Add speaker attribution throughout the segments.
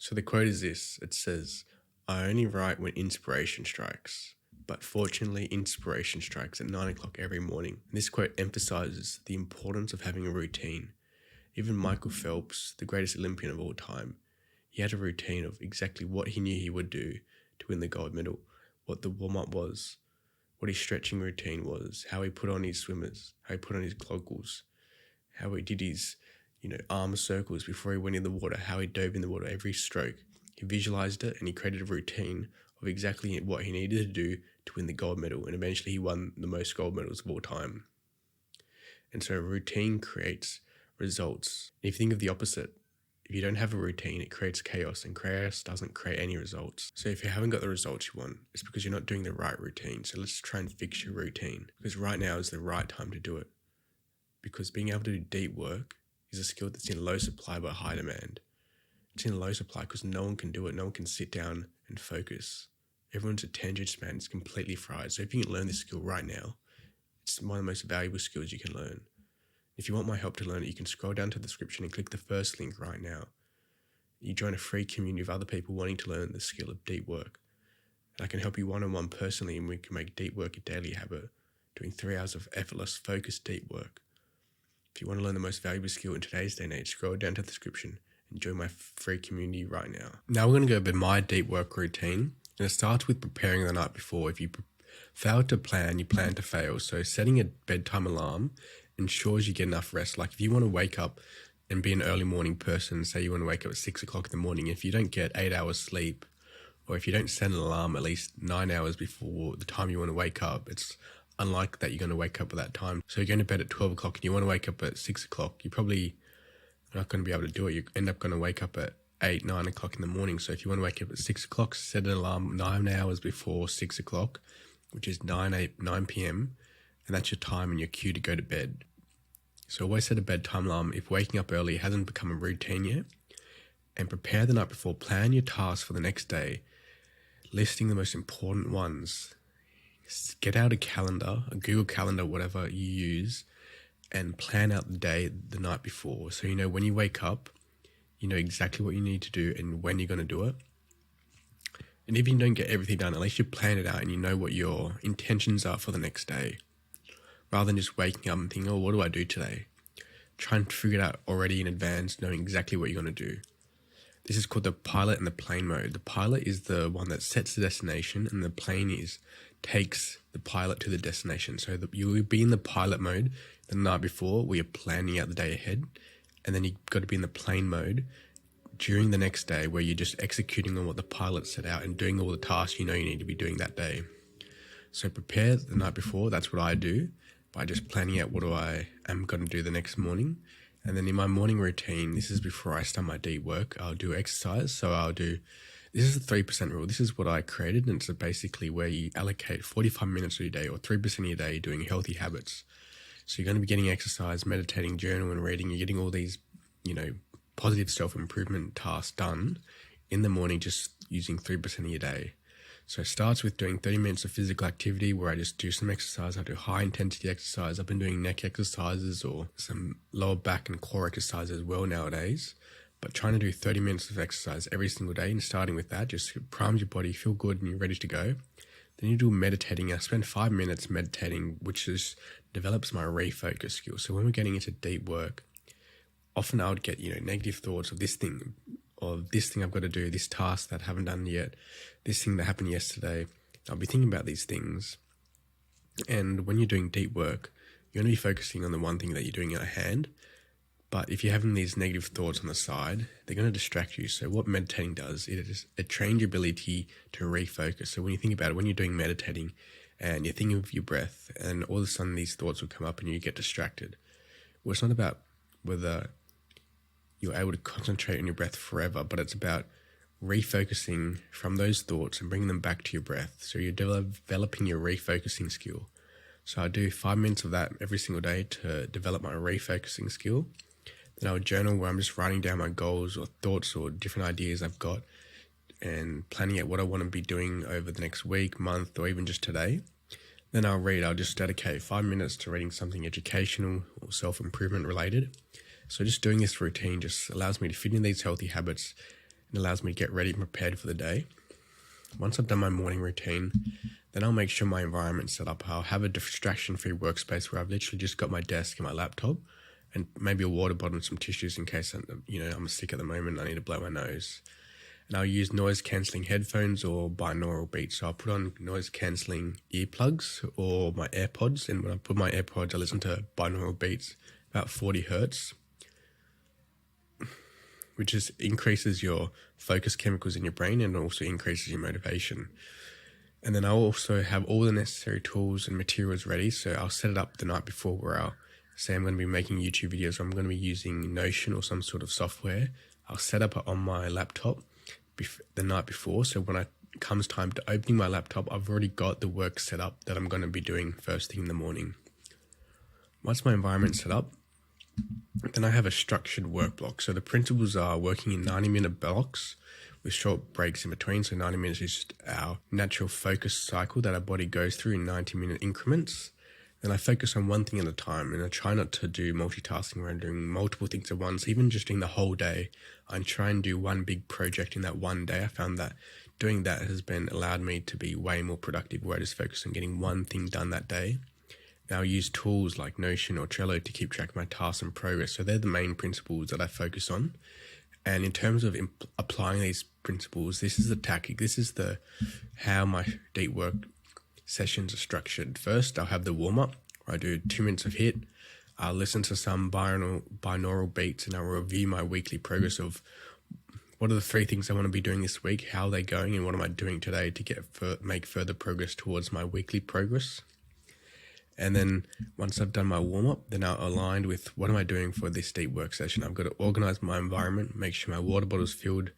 Speaker 1: So the quote is this. It says, "I only write when inspiration strikes. But fortunately, inspiration strikes at 9 o'clock every morning." And this quote emphasizes the importance of having a routine. Even Michael Phelps, the greatest Olympian of all time, he had a routine of exactly what he knew he would do to win the gold medal, what the warm-up was, what his stretching routine was, how he put on his swimmers, how he put on his goggles, how he did his, arm circles before he went in the water, how he dove in the water every stroke. He visualized it and he created a routine of exactly what he needed to do to win the gold medal. And eventually he won the most gold medals of all time. And so routine creates results. And if you think of the opposite, if you don't have a routine, it creates chaos, and chaos doesn't create any results. So if you haven't got the results you want, it's because you're not doing the right routine. So let's try and fix your routine, because right now is the right time to do it. Because being able to do deep work is a skill that's in low supply but high demand. It's in low supply because no one can do it. No one can sit down and focus. Everyone's attention span is completely fried. So if you can learn this skill right now, it's one of the most valuable skills you can learn. If you want my help to learn it, you can scroll down to the description and click the first link right now. You join a free community of other people wanting to learn the skill of deep work. And I can help you one-on-one personally, and we can make deep work a daily habit, doing 3 hours of effortless, focused deep work. If you want to learn the most valuable skill in today's day and age, scroll down to the description and join my free community right now. Now we're going to go over my deep work routine, and it starts with preparing the night before. If you fail to plan, you plan to fail. So setting a bedtime alarm ensures you get enough rest. Like if you want to wake up and be an early morning person, say you want to wake up at 6 o'clock in the morning, if you don't get 8 hours sleep, or if you don't set an alarm at least 9 hours before the time you want to wake up, it's unlikely that you're going to wake up at that time. So you're going to bed at 12 o'clock and you want to wake up at 6 o'clock, you probably are not going to be able to do it. You end up going to wake up at 8, 9 o'clock in the morning. So if you want to wake up at 6 o'clock, set an alarm 9 hours before 6 o'clock, which is 9 p.m. And that's your time and your cue to go to bed. So always set a bedtime alarm if waking up early hasn't become a routine yet. And prepare the night before. Plan your tasks for the next day, listing the most important ones. Get out a calendar, a Google Calendar, whatever you use, and plan out the day the night before. So you know when you wake up, you know exactly what you need to do and when you're going to do it. And if you don't get everything done, at least you plan it out and you know what your intentions are for the next day. Rather than just waking up and thinking, oh, what do I do today? Try and figure it out already in advance, knowing exactly what you're going to do. This is called the pilot and the plane mode. The pilot is the one that sets the destination, and the plane takes the pilot to the destination. So you will be in the pilot mode the night before, where you're planning out the day ahead, and then you've got to be in the plane mode during the next day, where you're just executing on what the pilot set out and doing all the tasks you know you need to be doing that day. So prepare the night before. That's what I do, by just planning out what I am going to do the next morning. And then in my morning routine, this is before I start my deep work, I'll do exercise. So this is the 3% rule. This is what I created, and it's basically where you allocate 45 minutes of your day, or 3% of your day, doing healthy habits. So you're going to be getting exercise, meditating, journal, and reading. You're getting all these, positive self-improvement tasks done in the morning, just using 3% of your day. So it starts with doing 30 minutes of physical activity where I just do some exercise. I do high intensity exercise. I've been doing neck exercises or some lower back and core exercise as well nowadays. But trying to do 30 minutes of exercise every single day, and starting with that just primes your body, feel good, and you're ready to go. Then you do meditating. I spend 5 minutes meditating, which just develops my refocus skill. So when we're getting into deep work, often I would get, negative thoughts of this thing I've got to do, this task that I haven't done yet, this thing that happened yesterday. I'll be thinking about these things. And when you're doing deep work, you're going to be focusing on the one thing that you're doing at hand. But if you're having these negative thoughts on the side, they're going to distract you. So what meditating does, it trains your ability to refocus. So when you think about it, when you're doing meditating and you're thinking of your breath, and all of a sudden these thoughts will come up and you get distracted. Well, it's not about whether you're able to concentrate on your breath forever, but it's about refocusing from those thoughts and bringing them back to your breath. So you're developing your refocusing skill. So I do 5 minutes of that every single day to develop my refocusing skill. Then I would journal, where I'm just writing down my goals or thoughts or different ideas I've got and planning out what I want to be doing over the next week, month, or even just today. Then I'll just dedicate 5 minutes to reading something educational or self-improvement related. So just doing this routine just allows me to fit in these healthy habits It allows me to get ready and prepared for the day. Once I've done my morning routine, then I'll make sure my environment's set up. I'll have a distraction-free workspace where I've literally just got my desk and my laptop and maybe a water bottle and some tissues in case I'm sick at the moment. I need to blow my nose. And I'll use noise-cancelling headphones or binaural beats. So I'll put on noise-cancelling earplugs or my AirPods. And when I put my AirPods, I listen to binaural beats about 40 hertz, which just increases your focus chemicals in your brain and also increases your motivation. And then I'll also have all the necessary tools and materials ready. So I'll set it up the night before where I'll say I'm going to be making YouTube videos. I'm going to be using Notion or some sort of software. I'll set up it on my laptop the night before. So when it comes time to opening my laptop, I've already got the work set up that I'm going to be doing first thing in the morning. Once my environment's set up, then I have a structured work block. So the principles are working in 90-minute blocks with short breaks in between. So 90 minutes is just our natural focus cycle that our body goes through in 90-minute increments. Then I focus on one thing at a time, and I try not to do multitasking where I'm doing multiple things at once. Even just doing the whole day, I try and do one big project in that one day. I found that doing that has allowed me to be way more productive, where I just focus on getting one thing done that day. Now I use tools like Notion or Trello to keep track of my tasks and progress. So they're the main principles that I focus on. And in terms of applying these principles, this is the tactic. This is how my deep work sessions are structured. First, I'll have the warm-up where I do 2 minutes of HIIT. I'll listen to some binaural beats and I'll review my weekly progress of what are the 3 things I want to be doing this week, how are they going, and what am I doing today to make further progress towards my weekly progress. And then once I've done my warm-up, then I'll align with what am I doing for this deep work session. I've got to organize my environment, make sure my water bottle's filled,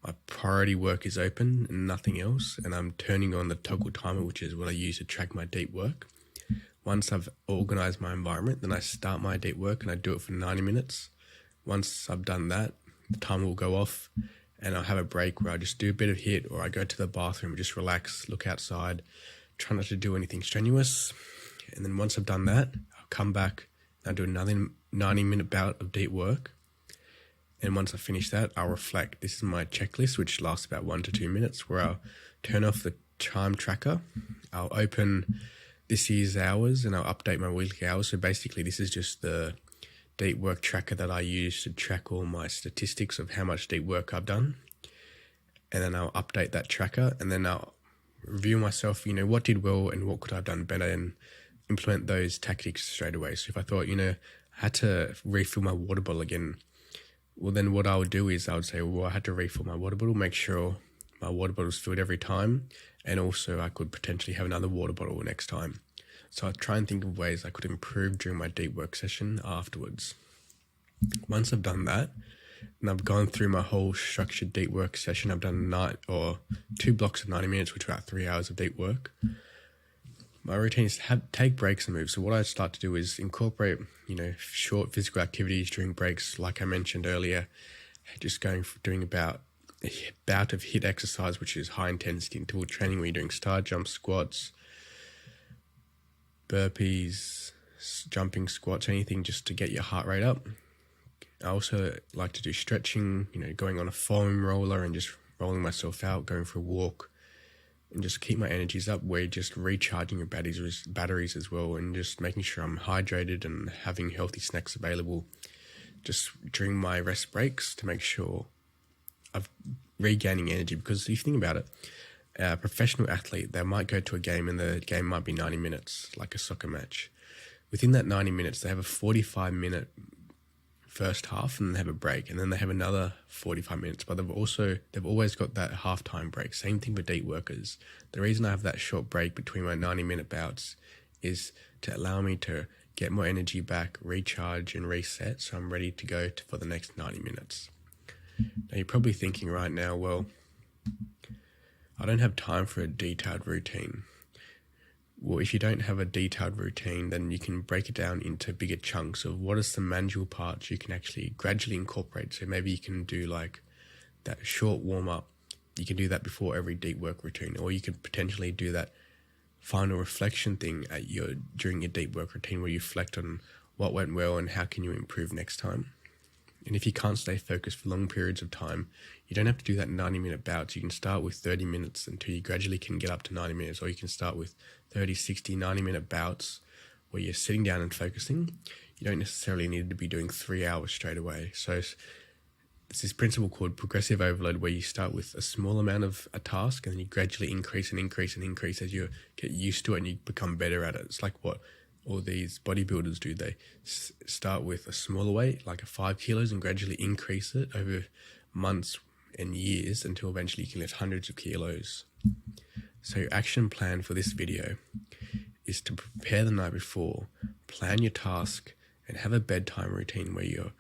Speaker 1: my priority work is open and nothing else. And I'm turning on the toggle timer, which is what I use to track my deep work. Once I've organized my environment, then I start my deep work and I do it for 90 minutes. Once I've done that, the timer will go off and I'll have a break where I just do a bit of HIIT or I go to the bathroom, just relax, look outside, try not to do anything strenuous. And then once I've done that, I'll come back and I'll do another 90-minute bout of deep work. And once I finish that, I'll reflect. This is my checklist, which lasts about 1 to 2 minutes, where I'll turn off the time tracker. I'll open this year's hours and I'll update my weekly hours. So basically, this is just the deep work tracker that I use to track all my statistics of how much deep work I've done. And then I'll update that tracker and then I'll review myself, what did well and what could I have done better, and implement those tactics straight away. So if I thought, I had to refill my water bottle again, well, then what I would do is I would say, I had to refill my water bottle, make sure my water bottle's filled every time. And also I could potentially have another water bottle next time. So I try and think of ways I could improve during my deep work session afterwards. Once I've done that, and I've gone through my whole structured deep work session, I've done 2 blocks of 90 minutes, which are about 3 hours of deep work. My routine is to take breaks and move. So what I start to do is incorporate, short physical activities during breaks, like I mentioned earlier, just doing about a bout of HIIT exercise, which is high intensity interval training, where you're doing star jumps, squats, burpees, jumping squats, anything just to get your heart rate up. I also like to do stretching, going on a foam roller and just rolling myself out, going for a walk, and just keep my energies up. We're just recharging your batteries as well, and just making sure I'm hydrated and having healthy snacks available just during my rest breaks to make sure I'm regaining energy. Because if you think about it, a professional athlete, they might go to a game and the game might be 90 minutes, like a soccer match. Within that 90 minutes, they have a 45-minute first half and then they have a break, and then they have another 45 minutes, but they've always got that halftime break. Same thing for deep workers. The reason I have that short break between my 90-minute bouts is to allow me to get more energy back, recharge and reset, so I'm ready to go for the next 90 minutes. Now you're probably thinking right now, well, I don't have time for a detailed routine. Well, if you don't have a detailed routine, then you can break it down into bigger chunks of what are some manageable parts you can actually gradually incorporate. So maybe you can do like that short warm-up. You can do that before every deep work routine, or you could potentially do that final reflection thing during your deep work routine, where you reflect on what went well and how can you improve next time. And if you can't stay focused for long periods of time, you don't have to do that 90-minute bouts. You can start with 30 minutes until you gradually can get up to 90 minutes, or you can start with 30, 60, 90-minute bouts where you're sitting down and focusing. You don't necessarily need to be doing 3 hours straight away. So it's this principle called progressive overload, where you start with a small amount of a task and then you gradually increase and increase and increase as you get used to it and you become better at it. It's like what all these bodybuilders do. They start with a smaller weight, like a 5 kilos, and gradually increase it over months and years until eventually you can lift hundreds of kilos. So your action plan for this video is to prepare the night before, plan your task, and have a bedtime routine where you're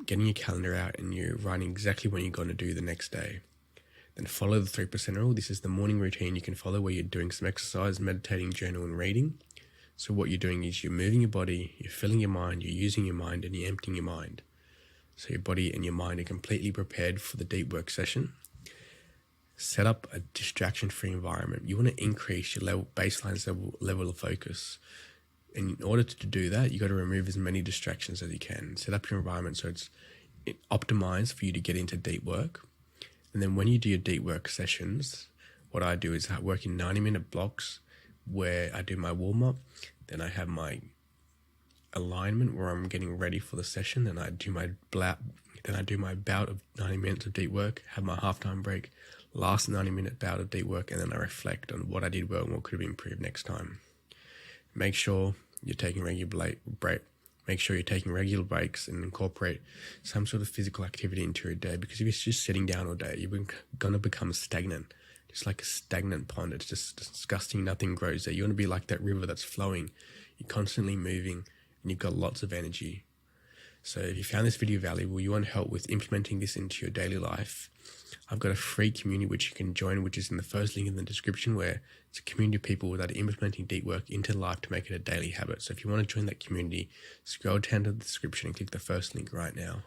Speaker 1: getting your calendar out and you're writing exactly what you're going to do the next day. Then follow the 3% rule. This is the morning routine you can follow where you're doing some exercise, meditating, journal, and reading. So what you're doing is you're moving your body, you're filling your mind, you're using your mind, and you're emptying your mind. So your body and your mind are completely prepared for the deep work session. Set up a distraction-free environment. You want to increase your baseline level of focus. And in order to do that, you got to remove as many distractions as you can. Set up your environment so it's optimized for you to get into deep work. And then when you do your deep work sessions, what I do is I work in 90-minute blocks where I do my warm-up, then I have my alignment where I'm getting ready for the session, then I do my bout of 90 minutes of deep work, have my halftime break, last 90-minute bout of deep work, and then I reflect on what I did well and what could have improved next time. Make sure you're taking regular breaks and incorporate some sort of physical activity into your day, because if you're just sitting down all day, you're going to become stagnant. It's like a stagnant pond. It's just disgusting. Nothing grows there. You want to be like that river that's flowing. You're constantly moving and you've got lots of energy. So if you found this video valuable, you want help with implementing this into your daily life, I've got a free community which you can join, which is in the first link in the description, where it's a community of people that are implementing deep work into life to make it a daily habit. So if you want to join that community, scroll down to the description and click the first link right now.